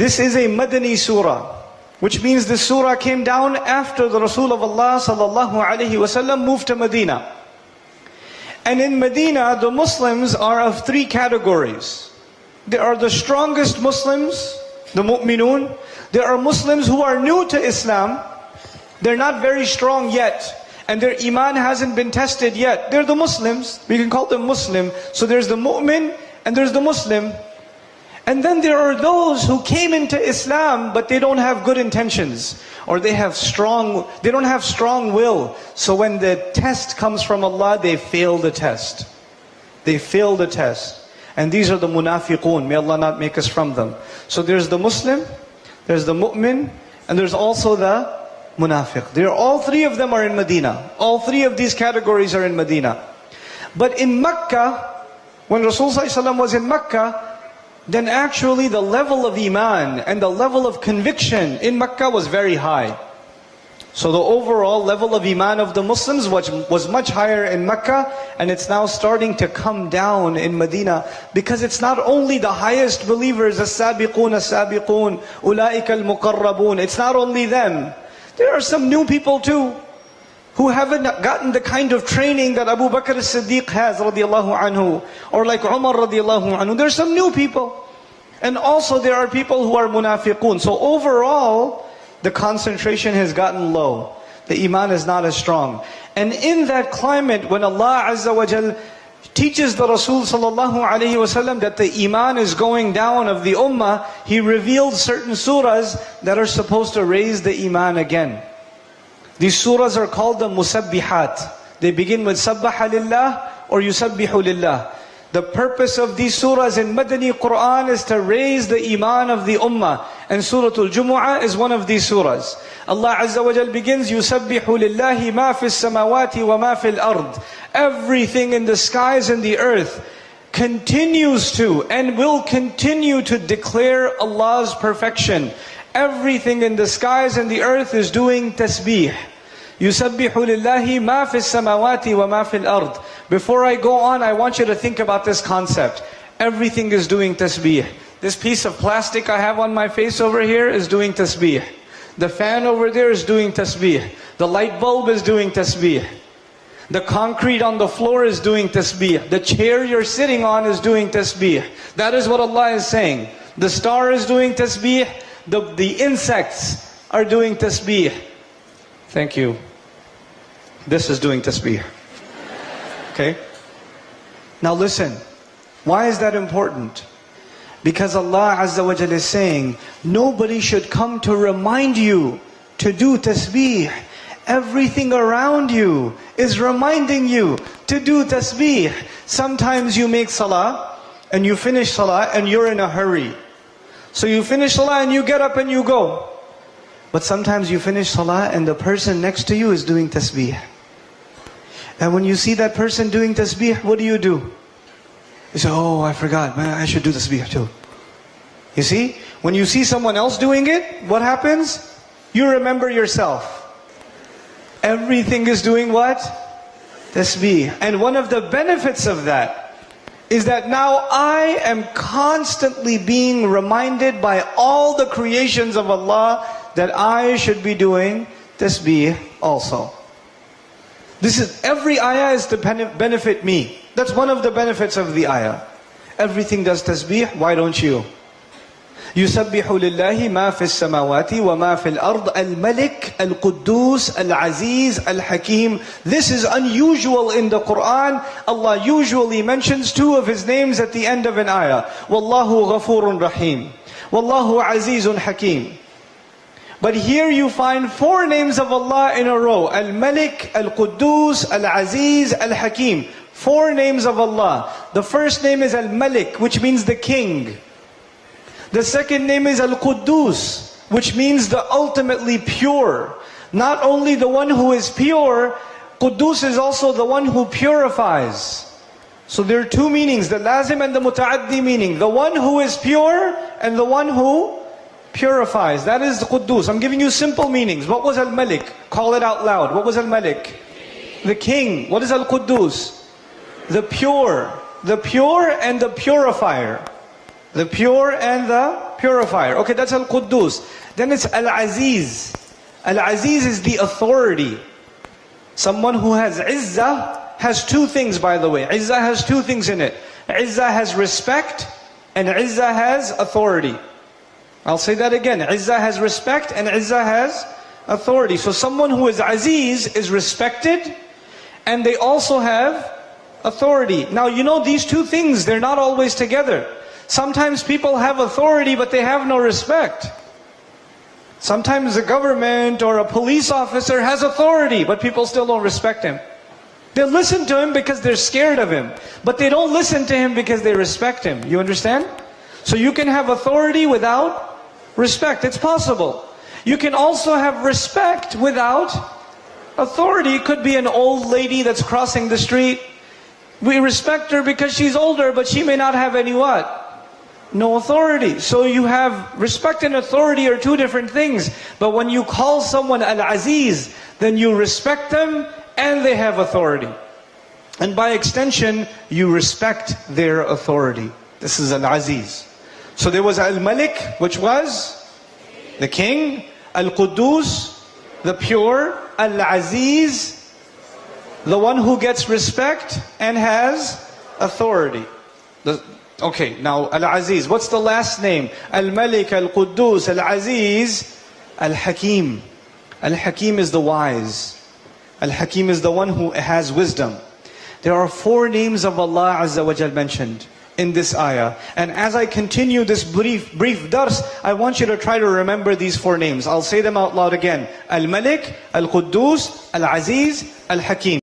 This is a Madani surah, which means this surah came down after the Rasul of Allah sallallahu alaihi wasallam moved to Medina. And in Medina, the Muslims are of three categories. There are the strongest Muslims, the mu'minun. There are Muslims who are new to Islam. They're not very strong yet, and their iman hasn't been tested yet. They're the Muslims. We can call them Muslim. So there's the mu'min and there's the Muslim. And then there are those who came into Islam, but they don't have good intentions, or they don't have strong will. So when the test comes from Allah, they fail the test. They fail the test. And these are the munafiqun. May Allah not make us from them. So there's the Muslim, there's the mu'min, and there's also the munafiq. All three of them are in Medina. All three of these categories are in Medina. But in Mecca, when Rasulullah ﷺ was in Mecca, then actually the level of iman and the level of conviction in Mecca was very high. So the overall level of iman of the Muslims was much higher in Mecca, and it's now starting to come down in Medina, because it's not only the highest believers, as-sabiqun, ulaika al-muqarrabun. It's not only them. There are some new people too, who haven't gotten the kind of training that Abu Bakr as-Siddiq has, radiallahu anhu, or like Umar, radiallahu anhu. There's some new people. And also there are people who are munafiqun. So overall, the concentration has gotten low. The iman is not as strong. And in that climate, when Allah Azza wa Jal teaches the Rasul sallallahu alayhi wasallam that the iman is going down of the ummah, He revealed certain surahs that are supposed to raise the iman again. These surahs are called the musabbihat. They begin with sabbaha lillah or yusabbihu lillah. The purpose of these surahs in Madani Quran is to raise the iman of the ummah. And Surah Al-Jumu'ah is one of these surahs. Allah Azza wa Jal begins, يُسَبِّحُ لِلَّهِ مَا فِي السَّمَوَاتِ وَمَا فِي الْأَرْضِ. Everything in the skies and the earth continues to and will continue to declare Allah's perfection. Everything in the skies and the earth is doing tasbih. يُسَبِّحُ لِلَّهِ مَا فِي السَّمَوَاتِ وَمَا فِي الْأَرْضِ. Before I go on, I want you to think about this concept. Everything is doing tasbih. This piece of plastic I have on my face over here is doing tasbih. The fan over there is doing tasbih. The light bulb is doing tasbih. The concrete on the floor is doing tasbih. The chair you're sitting on is doing tasbih. That is what Allah is saying. The star is doing tasbih. The insects are doing tasbih. Thank you. This is doing tasbih. Okay? Now listen. Why is that important? Because Allah Azza wa Jalla is saying, nobody should come to remind you to do tasbih. Everything around you is reminding you to do tasbih. Sometimes you make salah, and you finish salah, and you're in a hurry. So you finish salah and you get up and you go. But sometimes you finish salah and the person next to you is doing tasbih. And when you see that person doing tasbih, what do? You say, oh, I forgot, man, I should do tasbih too. You see? When you see someone else doing it, what happens? You remember yourself. Everything is doing what? Tasbih. And one of the benefits of that is that now I am constantly being reminded by all the creations of Allah that I should be doing tasbih also. Every ayah is to benefit me. That's one of the benefits of the ayah. Everything does tasbih, why don't you? يُسَبِّحُ لِلَّهِ مَا فِي السَّمَوَاتِ وَمَا فِي الْأَرْضِ الْمَلِكِ الْقُدُّوسِ الْعَزِيزِ الْحَكِيمِ. This is unusual in the Quran. Allah usually mentions two of His names at the end of an ayah. وَاللَّهُ غَفُورٌ رَحِيمٌ وَاللَّهُ عَزِيزٌ حَكِيمٌ. But here you find four names of Allah in a row. Al-Malik, Al-Quddus, Al-Aziz, Al-Hakim. Four names of Allah. The first name is Al-Malik, which means the king. The second name is Al-Quddus, which means the ultimately pure. Not only the one who is pure, Quddus is also the one who purifies. So there are two meanings, the lazim and the muta'addi meaning. The one who is pure and the one who purifies. That is the Quddus. I'm giving you simple meanings. What was Al-Malik? Call it out loud. What was Al-Malik? The king. What is Al-Quddus? The pure. The pure and the purifier. the pure and the purifier. Okay, that's Al-Quddus. Then it's Al-Aziz. Al-Aziz is the authority. Someone who has Izzah has two things, by the way. Izzah has two things in it. Izzah has respect and Izzah has authority. I'll say that again. Izzah has respect and Izzah has authority. So someone who is Aziz is respected and they also have authority. Now you know these two things, they're not always together. Sometimes people have authority but they have no respect. Sometimes the government or a police officer has authority but people still don't respect him. They listen to him because they're scared of him, but they don't listen to him because they respect him. You understand? So you can have authority without respect. It's possible. You can also have respect without authority. It could be an old lady that's crossing the street. We respect her because she's older, but she may not have any what? No authority. So you have respect and authority are two different things. But when you call someone Al-Aziz, then you respect them and they have authority. And by extension, you respect their authority. This is Al-Aziz. So there was Al-Malik, which was the king. Al-Quddus, the pure. Al-Aziz, the one who gets respect and has authority. Okay, now Al-Aziz, what's the last name? Al-Malik, Al-Quddus, Al-Aziz, Al-Hakim. Al-Hakim is the wise. Al-Hakim is the one who has wisdom. There are 4 names of Allah Azza wa Jal mentioned in this ayah. And as I continue this brief dars, I want you to try to remember these 4 names. I'll say them out loud again. Al-Malik, Al-Quddus, Al-Aziz, Al-Hakim.